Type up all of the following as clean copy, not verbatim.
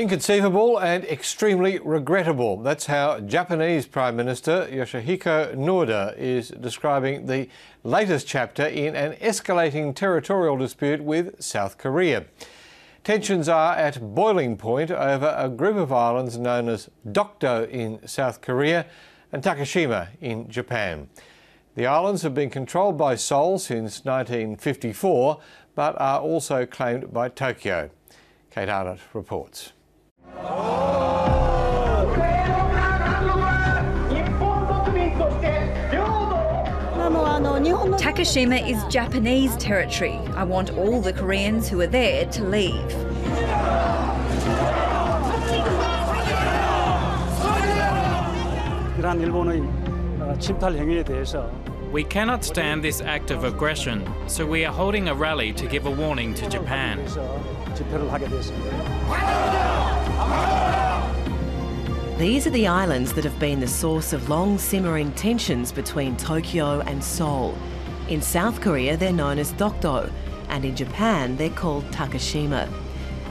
Inconceivable and extremely regrettable. That's how Japanese Prime Minister Yoshihiko Noda is describing the latest chapter in an escalating territorial dispute with South Korea. Tensions are at boiling point over a group of islands known as Dokdo in South Korea and Takeshima in Japan. The islands have been controlled by Seoul since 1954, but are also claimed by Tokyo. Kate Arnott reports. Takeshima is Japanese territory. I want all the Koreans who are there to leave. We cannot stand this act of aggression, so we are holding a rally to give a warning to Japan. These are the islands that have been the source of long simmering tensions between Tokyo and Seoul. In South Korea they're known as Dokdo, and in Japan they're called Takeshima.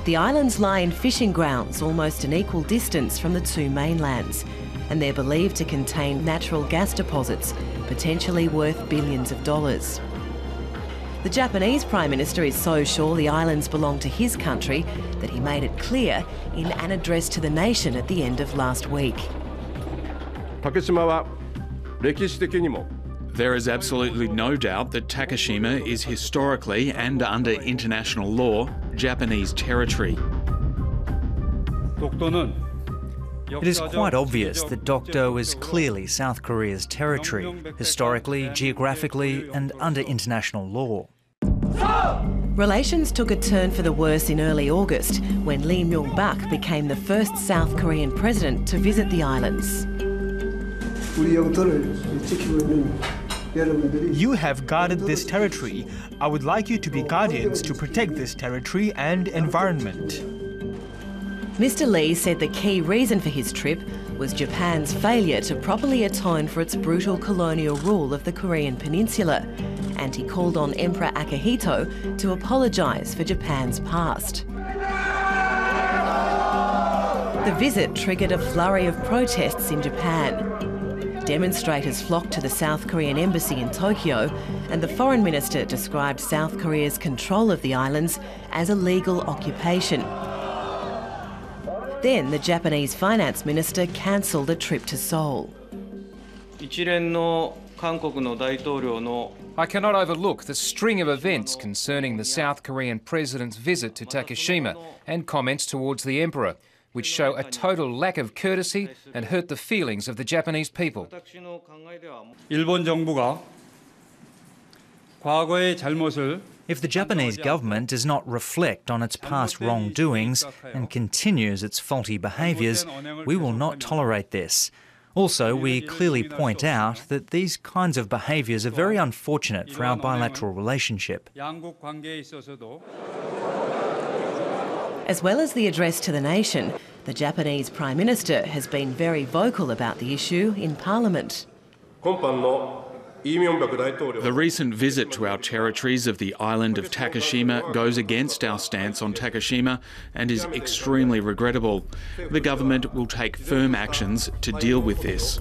The islands lie in fishing grounds almost an equal distance from the two mainlands, and they're believed to contain natural gas deposits, potentially worth billions of dollars. The Japanese Prime Minister is so sure the islands belong to his country that he made it clear in an address to the nation at the end of last week. There is absolutely no doubt that Takeshima is historically and under international law Japanese territory. It is quite obvious that Dokdo is clearly South Korea's territory, historically, geographically and under international law. Relations took a turn for the worse in early August when Lee Myung-bak became the first South Korean president to visit the islands. You have guarded this territory. I would like you to be guardians to protect this territory and environment. Mr. Lee said the key reason for his trip was Japan's failure to properly atone for its brutal colonial rule of the Korean peninsula, and he called on Emperor Akihito to apologise for Japan's past. The visit triggered a flurry of protests in Japan. Demonstrators flocked to the South Korean embassy in Tokyo, and the foreign minister described South Korea's control of the islands as a legal occupation. Then the Japanese finance minister cancelled a trip to Seoul. I cannot overlook the string of events concerning the South Korean president's visit to Takeshima and comments towards the emperor, which show a total lack of courtesy and hurt the feelings of the Japanese people. If the Japanese government does not reflect on its past wrongdoings and continues its faulty behaviours, we will not tolerate this. Also, we clearly point out that these kinds of behaviours are very unfortunate for our bilateral relationship. As well as the address to the nation, the Japanese Prime Minister has been very vocal about the issue in Parliament. The recent visit to our territories of the island of Takeshima goes against our stance on Takeshima and is extremely regrettable. The government will take firm actions to deal with this.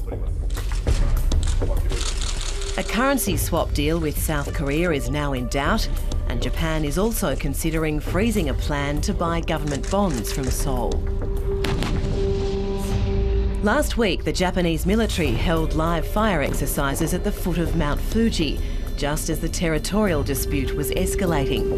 A currency swap deal with South Korea is now in doubt, and Japan is also considering freezing a plan to buy government bonds from Seoul. Last week, the Japanese military held live fire exercises at the foot of Mount Fuji, just as the territorial dispute was escalating.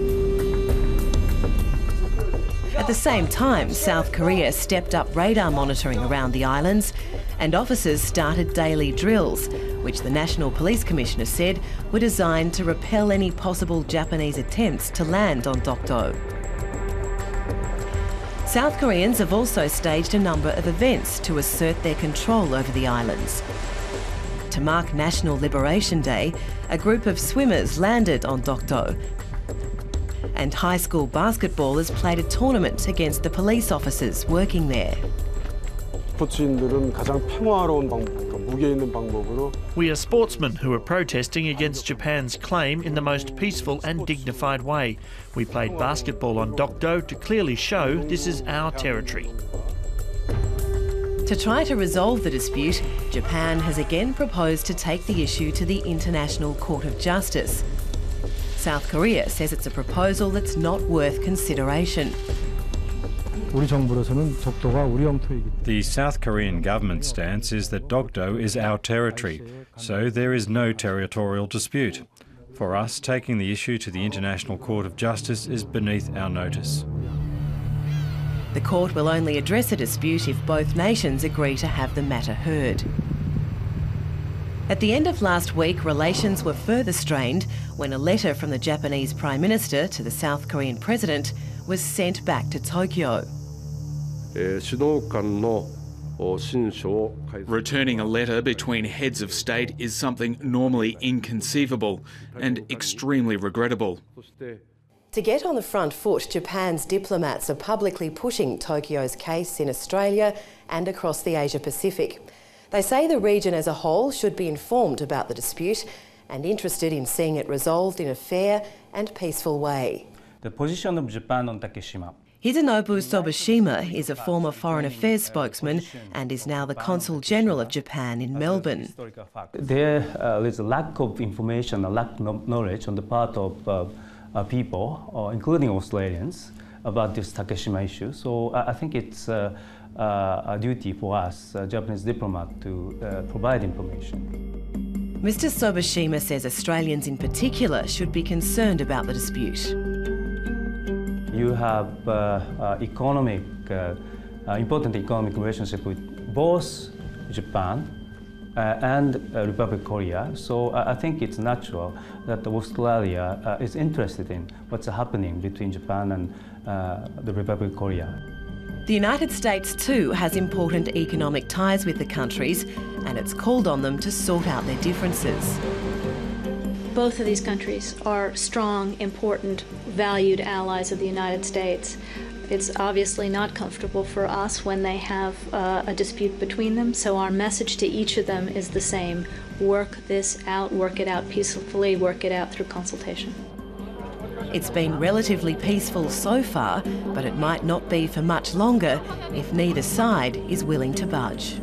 At the same time, South Korea stepped up radar monitoring around the islands, and officers started daily drills, which the National Police Commissioner said were designed to repel any possible Japanese attempts to land on Dokdo. South Koreans have also staged a number of events to assert their control over the islands. To mark National Liberation Day, a group of swimmers landed on Dokdo, and high school basketballers played a tournament against the police officers working there. We are sportsmen who are protesting against Japan's claim in the most peaceful and dignified way. We played basketball on Dokdo to clearly show this is our territory. To try to resolve the dispute, Japan has again proposed to take the issue to the International Court of Justice. South Korea says it's a proposal that's not worth consideration. The South Korean government stance is that Dokdo is our territory, so there is no territorial dispute. For us, taking the issue to the International Court of Justice is beneath our notice. The court will only address a dispute if both nations agree to have the matter heard. At the end of last week, relations were further strained when a letter from the Japanese Prime Minister to the South Korean President was sent back to Tokyo. Returning a letter between heads of state is something normally inconceivable and extremely regrettable. To get on the front foot, Japan's diplomats are publicly pushing Tokyo's case in Australia and across the Asia-Pacific. They say the region as a whole should be informed about the dispute and interested in seeing it resolved in a fair and peaceful way. The position of Japan on Takeshima. Hidenobu Sobashima is a former Foreign Affairs spokesman and is now the Consul General of Japan in Melbourne. There is a lack of information, a lack of knowledge on the part of people, including Australians, about this Takeshima issue. So I think it's a duty for us, Japanese diplomat, to provide information. Mr. Sobashima says Australians in particular should be concerned about the dispute. You have important economic relationship with both Japan and Republic of Korea. So I think it's natural that Australia is interested in what's happening between Japan and the Republic of Korea. The United States too has important economic ties with the countries, and it's called on them to sort out their differences. Both of these countries are strong, important, valued allies of the United States. It's obviously not comfortable for us when they have a dispute between them, so our message to each of them is the same. Work this out, work it out peacefully, work it out through consultation. It's been relatively peaceful so far, but it might not be for much longer if neither side is willing to budge.